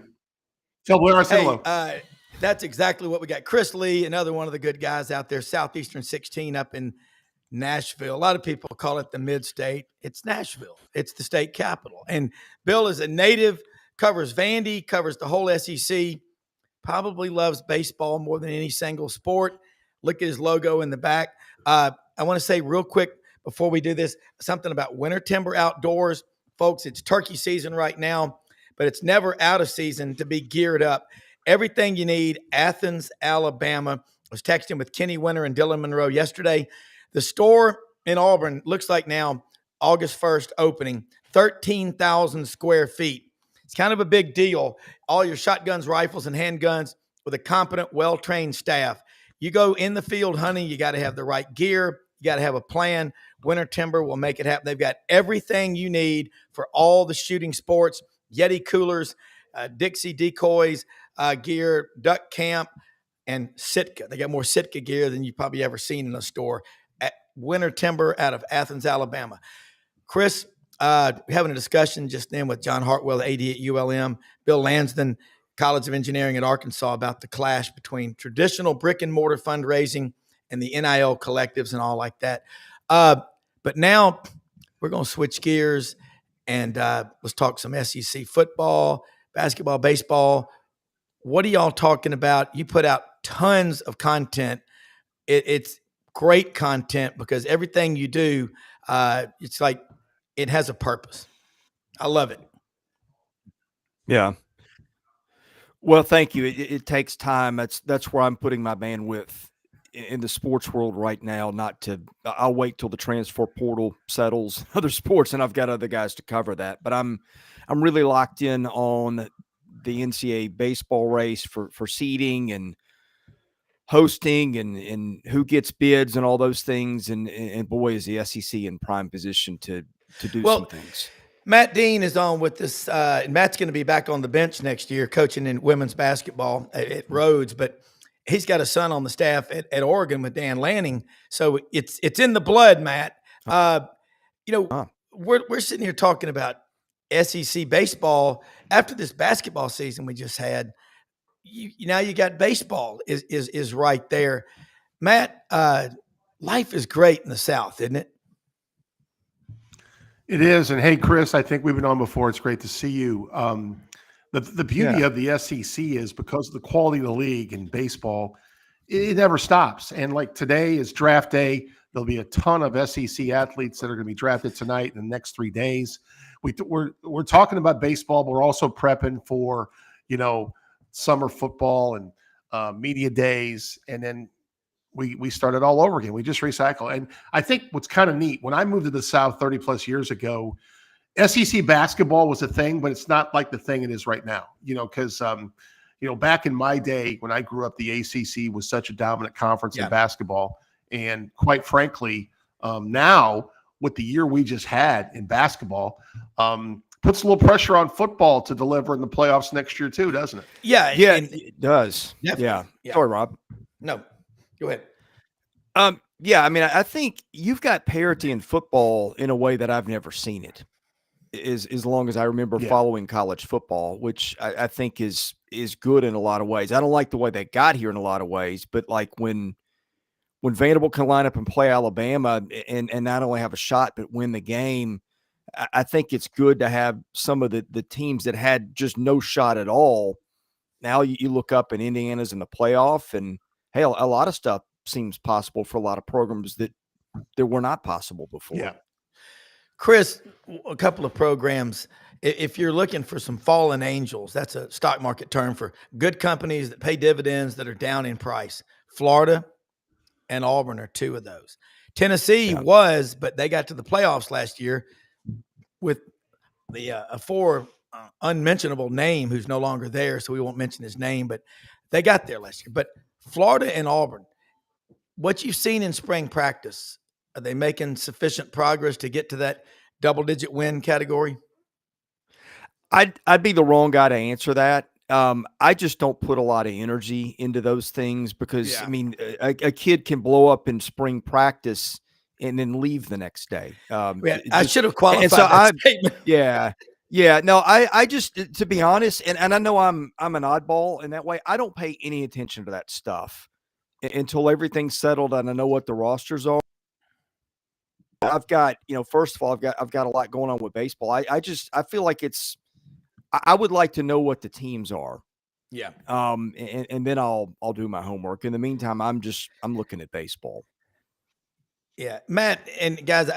Speaker 4: Tell Blair I said hello.
Speaker 1: That's exactly what we got. Chris Lee, another one of the good guys out there, Southeastern 16 up in Nashville. A lot of people call it the mid-state. It's Nashville. It's the state capital. And Bill is a native, covers Vandy, covers the whole SEC, probably loves baseball more than any single sport. Look at his logo in the back. I want to say real quick before we do this, something about Winter Timber Outdoors. Folks, it's turkey season right now, but it's never out of season to be geared up. Everything you need, Athens, Alabama. I was texting with Kenny Winter and Dylan Monroe yesterday. The store in Auburn looks like now August 1st opening, 13,000 square feet. It's kind of a big deal. All your shotguns, rifles, and handguns with a competent, well-trained staff. You go in the field hunting, you got to have the right gear. You got to have a plan. Winter Timber will make it happen. They've got everything you need for all the shooting sports, Yeti coolers, Dixie decoys, gear, duck camp, and Sitka. They got more Sitka gear than you've probably ever seen in a store. At Winter Timber out of Athens, Alabama. Chris, having a discussion just then with John Hartwell, the AD at ULM, Bill Lansden, College of Engineering at Arkansas, about the clash between traditional brick and mortar fundraising and the NIL collectives and all like that. But now we're going to switch gears and let's talk some SEC football, basketball, baseball. What are y'all talking about? You put out tons of content. It's great content because everything you do, it's like it has a purpose. I love it.
Speaker 6: Yeah. Well, thank you. It takes time. That's where I'm putting my bandwidth in the sports world right now. I'll wait till the transfer portal settles other sports, and I've got other guys to cover that. But I'm I'm really locked in on the NCAA baseball race for seeding and hosting and who gets bids and all those things. And boy, is the SEC in prime position to do some things.
Speaker 1: Matt Dean is on with this. And Matt's going to be back on the bench next year coaching in women's basketball at Rhodes, but he's got a son on the staff at Oregon with Dan Lanning. So it's in the blood, Matt. We're sitting here talking about SEC baseball after this basketball season we just had. Now you got baseball is right there. Matt, life is great in the South, isn't it?
Speaker 4: It is. And hey, Chris, I think we've been on before. It's great to see you. The beauty of the SEC is because of the quality of the league in baseball, it never stops. And like today is draft day. There'll be a ton of SEC athletes that are going to be drafted tonight in the next 3 days. We're talking about baseball, but we're also prepping for, summer football and media days. And then we started all over again. We just recycle. And I think what's kind of neat, when I moved to the South 30 plus years ago, SEC basketball was a thing, but it's not like the thing it is right now, because, back in my day when I grew up, the ACC was such a dominant conference in basketball. And quite frankly, now with the year we just had in basketball, puts a little pressure on football to deliver in the playoffs next year too, doesn't it?
Speaker 6: Yeah, it does. Yeah. Sorry, Rob.
Speaker 1: No, go ahead.
Speaker 6: I think you've got parity in football in a way that I've never seen it. As long as I remember following college football, which I think is good in a lot of ways. I don't like the way they got here in a lot of ways, but like when Vanderbilt can line up and play Alabama and not only have a shot but win the game, I think it's good to have some of the teams that had just no shot at all. Now you look up and Indiana's in the playoff, and hey, a lot of stuff seems possible for a lot of programs that were not possible before.
Speaker 4: Yeah.
Speaker 1: Chris, a couple of programs, if you're looking for some fallen angels, that's a stock market term for good companies that pay dividends that are down in price. Florida and Auburn are two of those. Tennessee was, but they got to the playoffs last year with the unmentionable name who's no longer there, so we won't mention his name, but they got there last year. But Florida and Auburn, what you've seen in spring practice, are they making sufficient progress to get to that double-digit win category?
Speaker 6: I'd be the wrong guy to answer that. I just don't put a lot of energy into those things because, a kid can blow up in spring practice and then leave the next day.
Speaker 1: I should have qualified that statement.
Speaker 6: Yeah. No, I just, to be honest, and I know I'm an oddball in that way. I don't pay any attention to that stuff until everything's settled and I know what the rosters are. I've got, first of all, I've got a lot going on with baseball. I feel like I would like to know what the teams are.
Speaker 1: Yeah.
Speaker 6: And then I'll do my homework. In the meantime, I'm looking at baseball.
Speaker 1: Yeah, Matt and guys,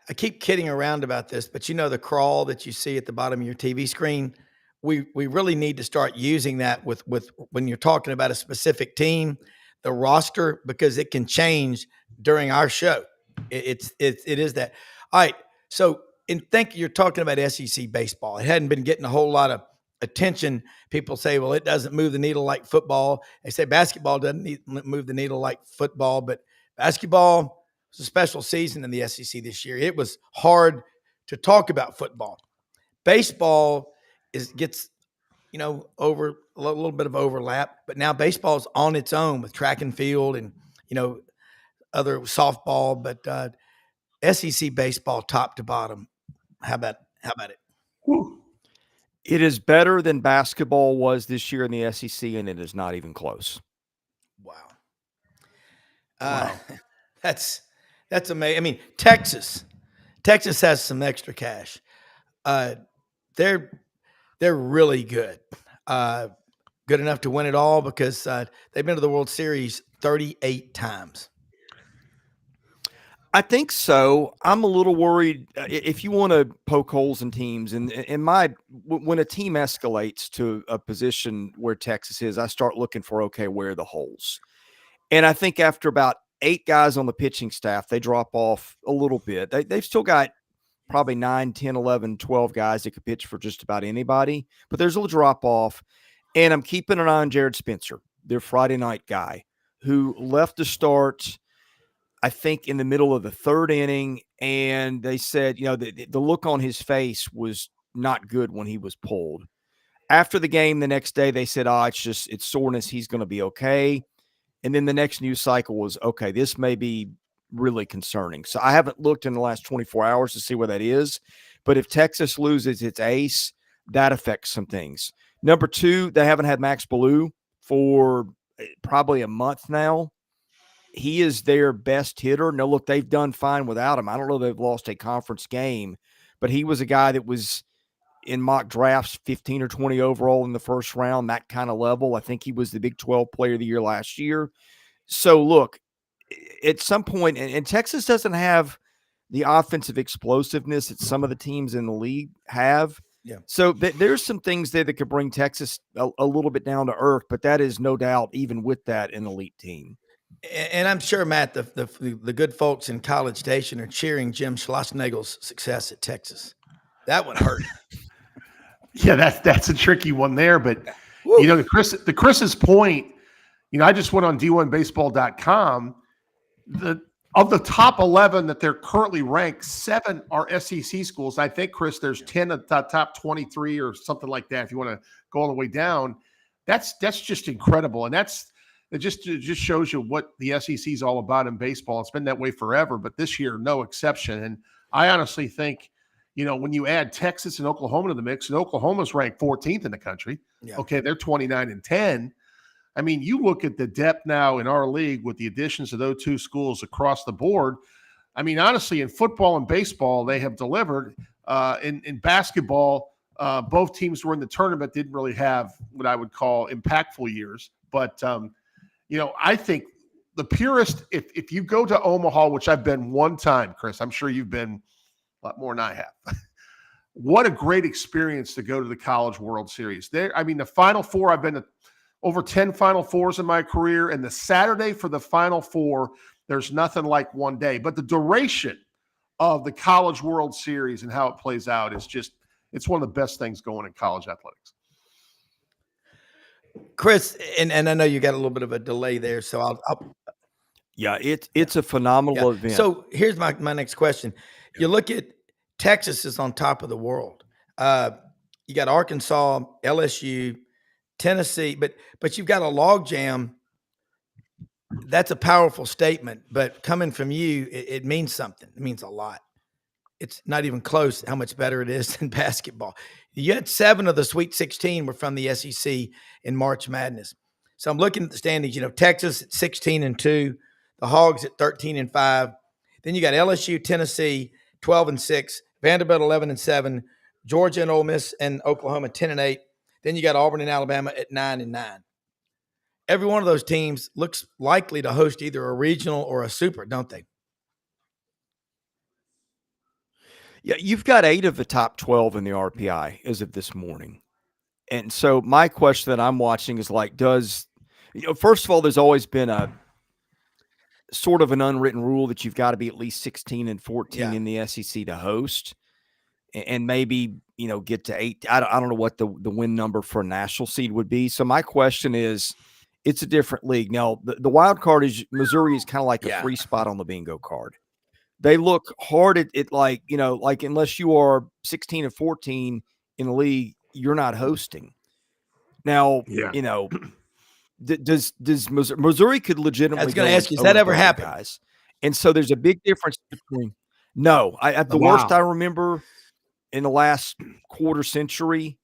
Speaker 1: I keep kidding around about this, but the crawl that you see at the bottom of your TV screen, we really need to start using that with when you're talking about a specific team, the roster, because it can change during our show. It is that. All right. So you're talking about SEC baseball. It hadn't been getting a whole lot of attention. People say, well, it doesn't move the needle like football. They say basketball doesn't move the needle like football, but basketball was a special season in the SEC this year. It was hard to talk about football. Baseball gets over a little bit of overlap, but now baseball is on its own with track and field and other softball, but SEC baseball top to bottom. How about it?
Speaker 4: Whew.
Speaker 6: It is better than basketball was this year in the SEC, and it is not even close.
Speaker 1: Wow. That's amazing. I mean, Texas has some extra cash. They're really good. Good enough to win it all because they've been to the World Series 38 times.
Speaker 6: I think so. I'm a little worried if you want to poke holes in teams and when a team escalates to a position where Texas is, I start looking for, where are the holes? And I think after about 8 guys on the pitching staff, they drop off a little bit. They've still got probably 9, 10, 11, 12 guys that could pitch for just about anybody, but there's a little drop off. And I'm keeping an eye on Jared Spencer, their Friday night guy, who left to start, I think, in the middle of the third inning. And they said, the look on his face was not good when he was pulled. After the game the next day, they said, it's soreness. He's going to be okay. And then the next news cycle was, okay, this may be really concerning. So I haven't looked in the last 24 hours to see where that is. But if Texas loses its ace, that affects some things. Number 2, they haven't had Max Ballou for probably a month now. He is their best hitter. No, look, they've done fine without him. I don't know if they've lost a conference game, but he was a guy that was in mock drafts 15 or 20 overall in the first round, that kind of level. I think he was the Big 12 player of the year last year. So, look, at some point, and Texas doesn't have the offensive explosiveness that some of the teams in the league have.
Speaker 1: Yeah.
Speaker 6: So there's some things there that could bring Texas a little bit down to earth, but that is no doubt, even with that, an elite team.
Speaker 1: And I'm sure, Matt, the good folks in College Station are cheering Jim Schlossnagel's success at Texas. That one hurt.
Speaker 4: Yeah, that's a tricky one there. But, to Chris's point, I just went on D1Baseball.com. Of the top 11 that they're currently ranked, 7 are SEC schools. I think, Chris, there's 10 of the top 23 or something like that. If you want to go all the way down, that's just incredible. And it just shows you what the SEC is all about in baseball. It's been that way forever, but this year, no exception. And I honestly think, when you add Texas and Oklahoma to the mix, and Oklahoma's ranked 14th in the country. Yeah. Okay, they're 29-10. I mean, you look at the depth now in our league with the additions of those 2 schools across the board. I mean, honestly, in football and baseball, they have delivered. In basketball, both teams were in the tournament, didn't really have what I would call impactful years. But, I think the purest, if you go to Omaha, which I've been one time, Chris, I'm sure you've been a lot more than I have. What a great experience to go to the College World Series. The Final Four, I've been to over 10 Final Fours in my career, and the Saturday for the Final Four, there's nothing like one day. But the duration of the College World Series and how it plays out is it's one of the best things going in college athletics.
Speaker 1: Chris, and I know you got a little bit of a delay there, so I'll
Speaker 6: yeah, it's a phenomenal event.
Speaker 1: So here's my next question. You look at Texas is on top of the world. You got Arkansas, LSU, Tennessee, but you've got a logjam. That's a powerful statement, but coming from you, it means something. It means a lot. It's not even close how much better it is than basketball. You had 7 of the Sweet 16 were from the SEC in March Madness. So I'm looking at the standings. Texas at 16-2, the Hogs at 13-5. Then you got LSU, Tennessee 12-6, Vanderbilt 11-7, Georgia and Ole Miss and Oklahoma 10-8. Then you got Auburn and Alabama at 9-9. Every one of those teams looks likely to host either a regional or a super, don't they?
Speaker 6: Yeah, you've got 8 of the top 12 in the RPI as of this morning. And so my question that I'm watching is first of all, there's always been a sort of an unwritten rule that you've got to be at least 16-14 in the SEC to host. And maybe, get to 8. I don't know what the win number for a national seed would be. So my question is, it's a different league. Now, the wild card is Missouri is kind of like a free spot on the bingo card. They look hard at it like unless you are 16-14 in the league, you're not hosting. Now, does Missouri could legitimately?
Speaker 1: I was going to ask you, has that ever happened?
Speaker 6: Guys? And so there's a big difference between. No, the worst I remember in the last quarter century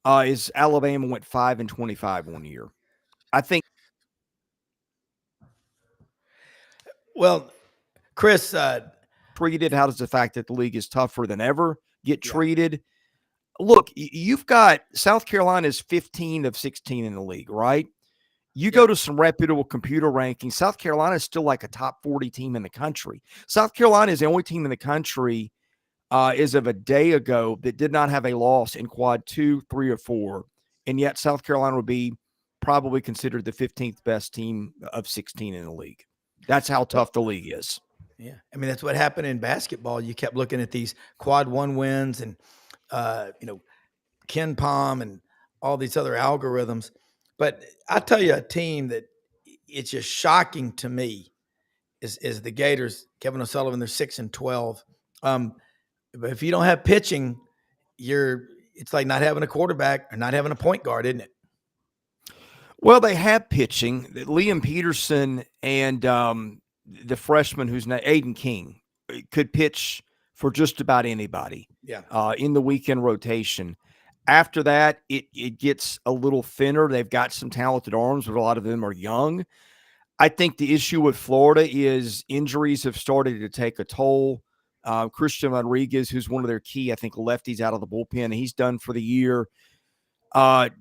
Speaker 6: is Alabama went 5-25 one year. I think.
Speaker 1: Well, Chris,
Speaker 6: treated. How does the fact that the league is tougher than ever get treated? Look, you've got South Carolina is 15 of 16 in the league, right? You go to some reputable computer rankings. South Carolina is still like a top 40 team in the country. South Carolina is the only team in the country as of a day ago that did not have a loss in quad 2, 3, or 4. And yet South Carolina would be probably considered the 15th best team of 16 in the league. That's how tough the league is.
Speaker 1: Yeah. I mean, that's what happened in basketball. You kept looking at these quad 1 wins and, Ken Palm and all these other algorithms. But I tell you, a team that it's just shocking to me is the Gators. Kevin O'Sullivan, they're 6-12. But if you don't have pitching, it's like not having a quarterback or not having a point guard, isn't it?
Speaker 6: Well, they have pitching. Liam Peterson and the freshman who's named Aiden King could pitch for just about anybody.
Speaker 1: Yeah.
Speaker 6: In the weekend rotation. After that, it gets a little thinner. They've got some talented arms, but a lot of them are young. I think the issue with Florida is injuries have started to take a toll. Christian Rodriguez, who's one of their key, I think, lefties out of the bullpen, he's done for the year.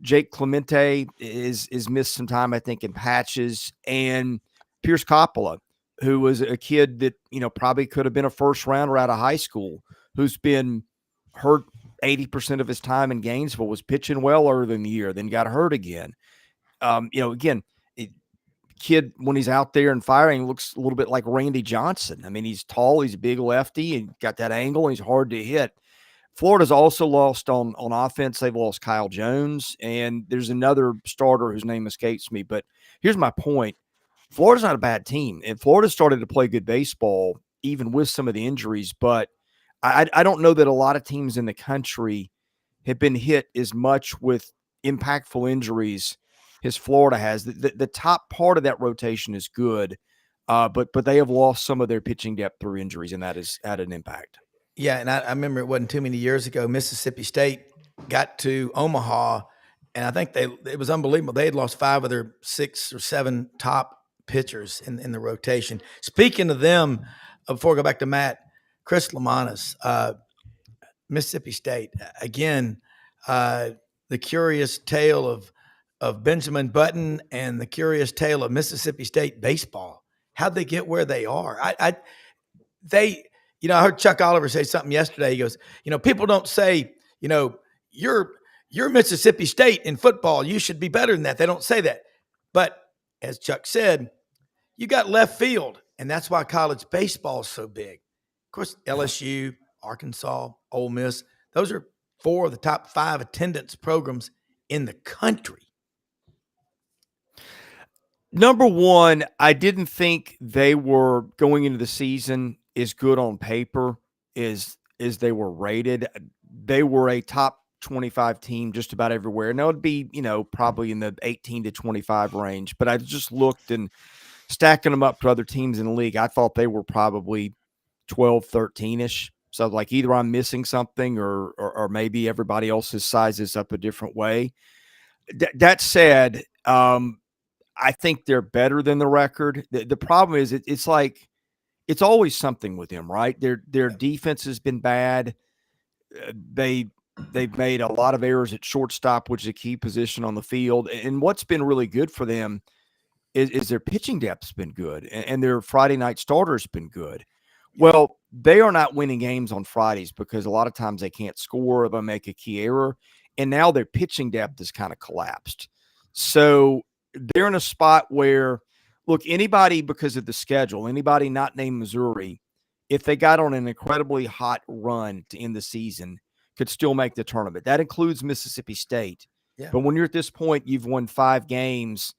Speaker 6: Jake Clemente is missed some time, I think, in patches. And Pierce Coppola, who was a kid that, probably could have been a first rounder out of high school, who's been hurt 80% of his time in Gainesville, was pitching well early in the year, then got hurt again. Kid, when he's out there and firing, looks a little bit like Randy Johnson. I mean, he's tall, he's a big lefty, and got that angle, and he's hard to hit. Florida's also lost on offense. They've lost Kyle Jones, and there's another starter whose name escapes me. But here's my point. Florida's not a bad team, and Florida started to play good baseball, even with some of the injuries. But I don't know that a lot of teams in the country have been hit as much with impactful injuries as Florida has. The top part of that rotation is good, but they have lost some of their pitching depth through injuries, and that has had an impact.
Speaker 1: Yeah, and I remember it wasn't too many years ago, Mississippi State got to Omaha, and I think it was unbelievable. They had lost 5 of their 6 or 7 top pitchers in the rotation. Speaking of them, before I go back to Matt, Chris Lamanis, Mississippi State, again, the curious tale of Benjamin Button and the curious tale of Mississippi State baseball. How'd they get where they are? I heard Chuck Oliver say something yesterday. He goes, people don't say, you're Mississippi State in football. You should be better than that. They don't say that. But as Chuck said, you got left field, and that's why college baseball is so big. Of course, LSU, Arkansas, Ole Miss, those are 4 of the top 5 attendance programs in the country.
Speaker 6: Number one, I didn't think they were going into the season as good on paper as they were rated. They were a top 25 team just about everywhere. And that would be, probably in the 18 to 25 range. But I just looked and stacking them up to other teams in the league, I thought they were probably 12, 13-ish. So like either I'm missing something or maybe everybody else's sizes up a different way. That said, I think they're better than the record. The problem is it's like it's always something with them, right? Their defense has been bad. They've made a lot of errors at shortstop, which is a key position on the field. And what's been really good for them is their pitching depth's been good, and their Friday night starter's been good. Well, they are not winning games on Fridays because a lot of times they can't score or they'll make a key error. And now their pitching depth has kind of collapsed. So they're in a spot where, look, anybody, because of the schedule, anybody not named Missouri, if they got on an incredibly hot run to end the season, could still make the tournament. That includes Mississippi State.
Speaker 1: Yeah.
Speaker 6: But when you're at this point, you've won 5 games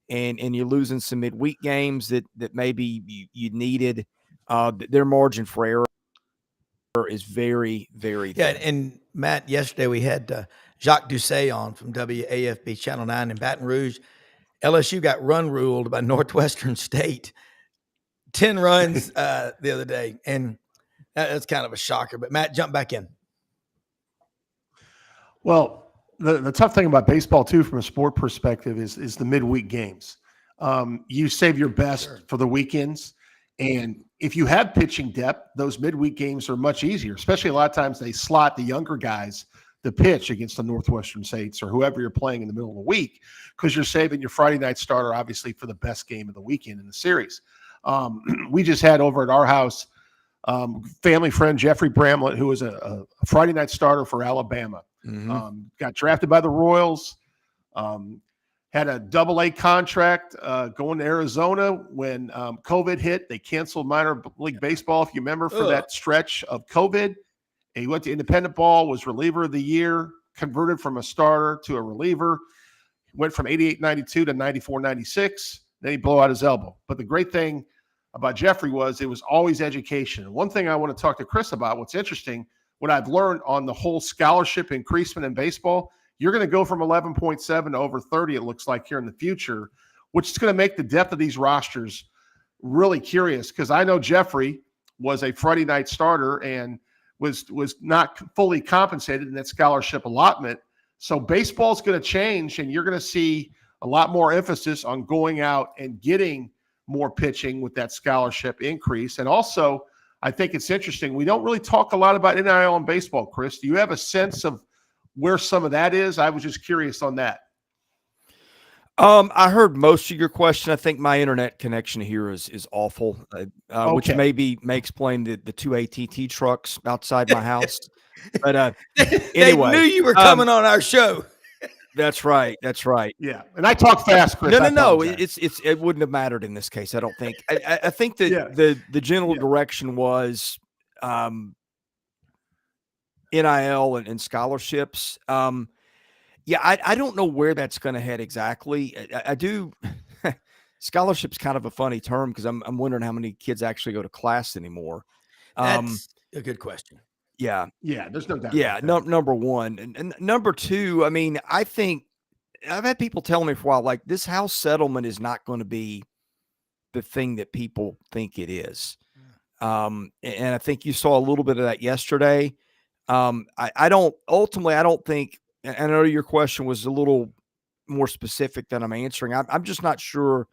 Speaker 6: and you're losing some midweek games that maybe you needed. Their margin for error is very, very thin.
Speaker 1: Yeah, and Matt, yesterday we had Jacques Doucet on from WAFB Channel 9 in Baton Rouge. LSU got run ruled by Northwestern State. 10 runs the other day, and that's kind of a shocker. But Matt, jump back in.
Speaker 4: Well, the tough thing about baseball, too, from a sport perspective is the midweek games. You save your best for the weekends. And if you have pitching depth, those midweek games are much easier, especially a lot of times they slot the younger guys to pitch against the Northwestern States or whoever you're playing in the middle of the week, because you're saving your Friday night starter, obviously, for the best game of the weekend in the series. We just had over at our house family friend Jeffrey Bramlett, who was a Friday night starter for Alabama.
Speaker 1: Mm-hmm.
Speaker 4: Got drafted by the Royals, had a AA contract going to Arizona when COVID hit. They canceled minor league baseball, if you remember, for that stretch of COVID. And he went to independent ball, was reliever of the year, converted from a starter to a reliever, went from 88-92 to 94-96. Then he blew out his elbow. But the great thing about Jeffrey was it was always education. And one thing I want to talk to Chris about, what's interesting, what I've learned on the whole scholarship increasement in baseball, you're going to go from 11.7 to over 30, it looks like, here in the future, which is going to make the depth of these rosters really curious, because I know Jeffrey was a Friday night starter and was not fully compensated in that scholarship allotment. So baseball's going to change, and you're going to see a lot more emphasis on going out and getting more pitching with that scholarship increase. And also, I think it's interesting, we don't really talk a lot about NIL in baseball, Chris. Do you have a sense of where some of that is? I was just curious on that.
Speaker 6: I heard most of your question. I think my internet connection here is awful, which may explain the two ATT trucks outside my house. But anyway,
Speaker 1: they knew you were coming on our show.
Speaker 6: That's right. That's right.
Speaker 4: Yeah, and I talk fast, Chris.
Speaker 6: No. It wouldn't have mattered in this case. I don't think. I think that the general direction was NIL and scholarships. I don't know where that's going to head exactly. I do. Scholarship's kind of a funny term because I'm wondering how many kids actually go to class anymore.
Speaker 1: That's a good question.
Speaker 6: Yeah.
Speaker 4: There's no doubt.
Speaker 6: Yeah. Number one. And number two, I mean, I think I've had people tell me for a while, like, this house settlement is not going to be the thing that people think it is. And I think you saw a little bit of that yesterday. I don't think, and I know your question was a little more specific than I'm answering. I'm just not sure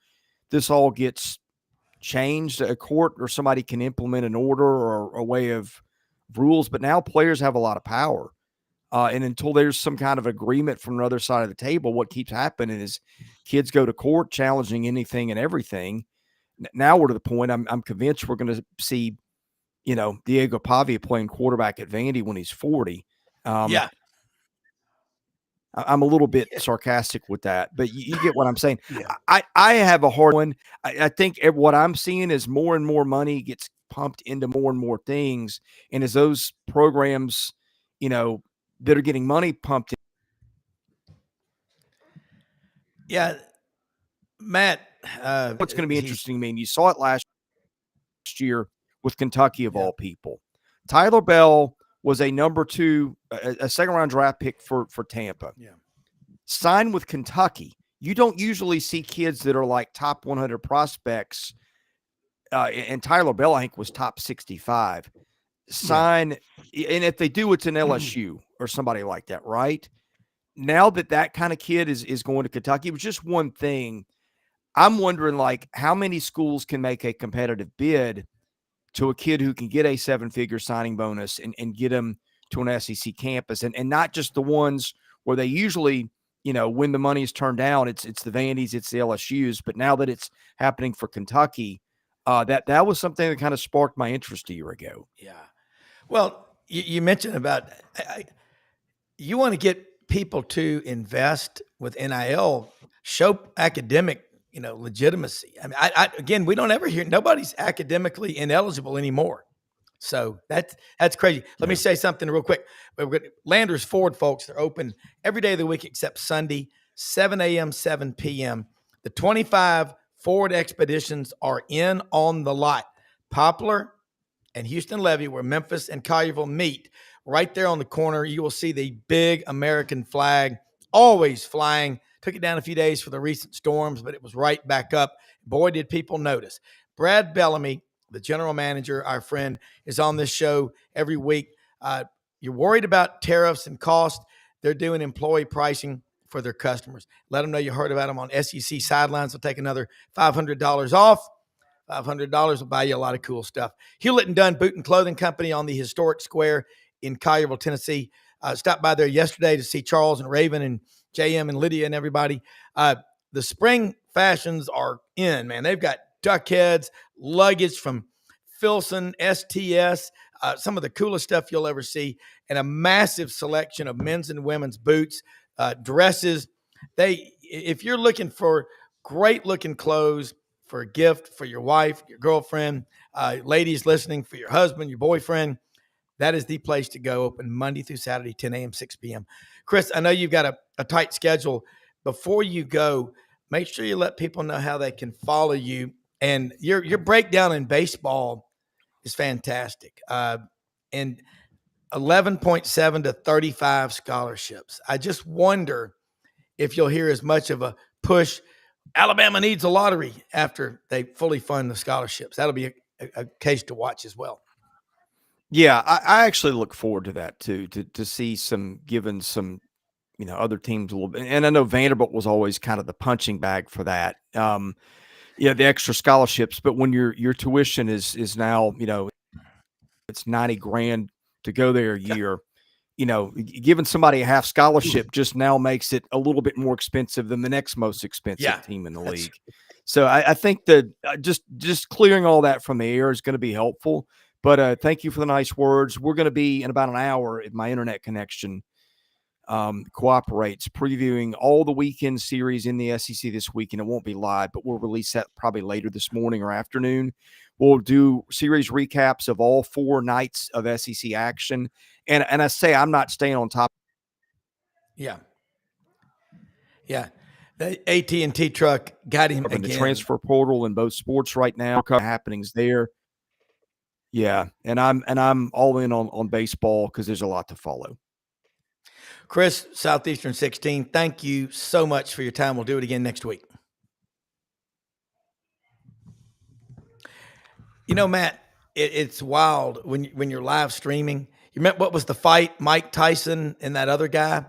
Speaker 6: this all gets changed. A court or somebody can implement an order or a way of rules, but now players have a lot of power. And until there's some kind of agreement from another side of the table, what keeps happening is kids go to court challenging anything and everything. Now we're to the point I'm convinced we're going to see, Diego Pavia playing quarterback at Vandy when he's 40. I'm a little bit sarcastic with that, but you get what I'm saying.
Speaker 4: Yeah.
Speaker 6: I have a hard one. I think what I'm seeing is more and more money gets pumped into more and more things. And as those programs, that are getting money pumped in.
Speaker 1: Yeah. Matt.
Speaker 6: What's going to be interesting, you saw it last year with Kentucky of all people. Tyler Bell was a number 2, a second-round draft pick for Tampa.
Speaker 1: Yeah.
Speaker 6: Signed with Kentucky. You don't usually see kids that are like top 100 prospects, and Tyler Bell, I think, was top 65. And if they do, it's an LSU or somebody like that, right? Now that kind of kid is going to Kentucky, it was just one thing. I'm wondering, like, how many schools can make a competitive bid to a kid who can get a 7-figure signing bonus and get him to an SEC campus, and not just the ones where they usually, when the money is turned down, it's the Vandy's, it's the LSU's, but now that it's happening for Kentucky, that was something that kind of sparked my interest a year ago.
Speaker 1: Yeah. Well, you mentioned about you want to get people to invest with NIL, show academic, legitimacy. I mean, again, we don't ever hear nobody's academically ineligible anymore. So that's crazy. Let me say something real quick. Landers Ford, folks, they're open every day of the week except Sunday, 7 a.m., 7 p.m. The 25 Ford Expeditions are in on the lot. Poplar and Houston Levy, where Memphis and Collierville meet. Right there on the corner, you will see the big American flag, always flying. Took it down a few days for the recent storms, but it was right back up. Boy, did people notice. Brad Bellamy, the general manager, our friend, is on this show every week. You're worried about tariffs and cost. They're doing employee pricing for their customers. Let them know you heard about them on SEC Sidelines. They'll take another $500 off. $500 will buy you a lot of cool stuff. Hewlett & Dunn Boot and Clothing Company on the historic square in Collierville, Tennessee. Stopped by there yesterday to see Charles and Raven and JM and Lydia and everybody. The spring fashions are in, man. They've got duck heads, luggage from Filson, STS, some of the coolest stuff you'll ever see, and a massive selection of men's and women's boots, dresses. if you're looking for great looking clothes for a gift for your wife, your girlfriend, ladies listening, for your husband, your boyfriend, that is the place to go. Open Monday through Saturday, 10 a.m., 6 p.m. Chris, I know you've got a tight schedule. Before you go, make sure you let people know how they can follow you. And your breakdown in baseball is fantastic. And 11.7 to 35 scholarships. I just wonder if you'll hear as much of a push. Alabama needs a lottery after they fully fund the scholarships. That'll be a case to watch as well.
Speaker 6: Yeah, I actually look forward to that too, to see some given some, other teams a little bit. And I know Vanderbilt was always kind of the punching bag for that. The extra scholarships, but when your tuition is now, it's $90,000 to go there a year, giving somebody a half scholarship just now makes it a little bit more expensive than the next most expensive team in the league. So I think that just clearing all that from the air is going to be helpful. But thank you for the nice words. We're going to be in about an hour, if my internet connection cooperates, previewing all the weekend series in the SEC this week. And it won't be live, but we'll release that probably later this morning or afternoon. We'll do series recaps of all 4 nights of SEC action. And I say I'm not staying on top.
Speaker 1: Yeah. The AT&T truck got him again.
Speaker 6: The transfer portal in both sports right now, happenings there. Yeah, and I'm all in on baseball because there's a lot to follow.
Speaker 1: Chris, Southeastern 16, thank you so much for your time. We'll do it again next week. Matt, it's wild when you're live streaming. You remember what was the fight, Mike Tyson and that other guy?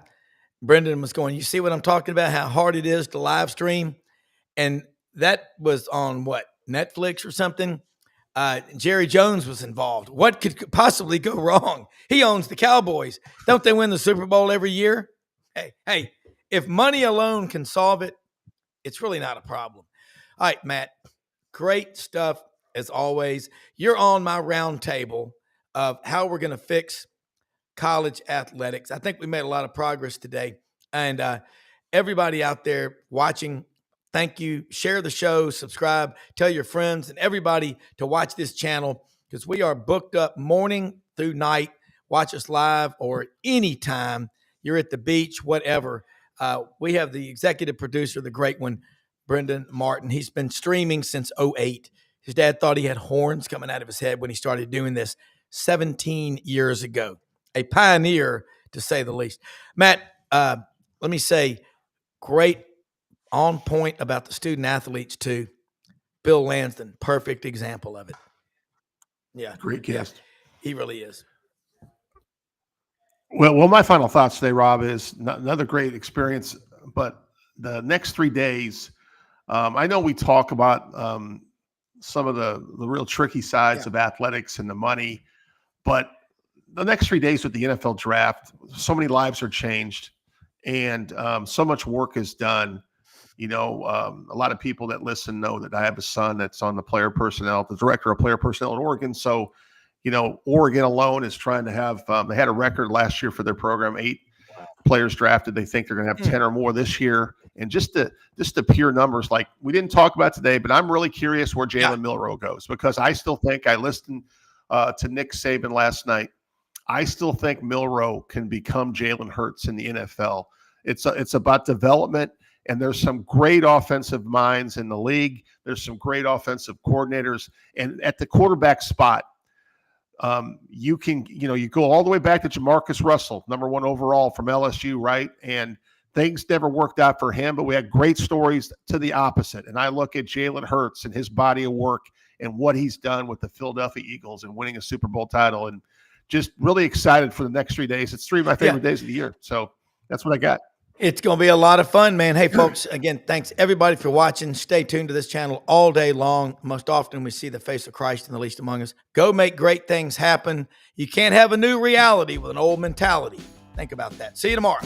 Speaker 1: Brenden was going, you see what I'm talking about, how hard it is to live stream? And that was on what, Netflix or something? Jerry Jones was involved. What could possibly go wrong? He owns the Cowboys. Don't they win the Super Bowl every year? Hey, if money alone can solve it, it's really not a problem. All right, Matt, great stuff as always. You're on my round table of how we're going to fix college athletics. I think we made a lot of progress today. And everybody out there watching, thank you. Share the show, subscribe, tell your friends and everybody to watch this channel because we are booked up morning through night. Watch us live or anytime you're at the beach, whatever. We have the executive producer, the great one, Brenden Martin. He's been streaming since 2008. His dad thought he had horns coming out of his head when he started doing this 17 years ago. A pioneer, to say the least. Matt, let me say, great on point about the student athletes too. Bill Lansden, perfect example of it. Yeah.
Speaker 4: Great guest.
Speaker 1: Yeah, he really is.
Speaker 4: Well, my final thoughts today, Rob, is another great experience, but the next 3 days, I know we talk about some of the real tricky sides of athletics and the money, but the next 3 days with the NFL draft, so many lives are changed and so much work is done. A lot of people that listen know that I have a son that's on the the director of player personnel in Oregon. So, Oregon alone is trying to have, they had a record last year for their program, 8 players drafted. They think they're going to have 10 or more this year. And just the pure numbers, like we didn't talk about today, but I'm really curious where Jalen Milroe goes because I still think I listened to Nick Saban last night. I still think Milroe can become Jalen Hurts in the NFL. It's about development, and there's some great offensive minds in the league. There's some great offensive coordinators, and at the quarterback spot, you go all the way back to Jamarcus Russell, number 1 overall from LSU, right? And things never worked out for him, but we had great stories to the opposite. And I look at Jalen Hurts and his body of work and what he's done with the Philadelphia Eagles and winning a Super Bowl title, and just really excited for the next 3 days. It's 3 of my favorite days of the year. So that's what I got.
Speaker 1: It's going to be a lot of fun, man. Hey, folks, again, thanks everybody for watching. Stay tuned to this channel all day long. Most often we see the face of Christ in the least among us. Go make great things happen. You can't have a new reality with an old mentality. Think about that. See you tomorrow.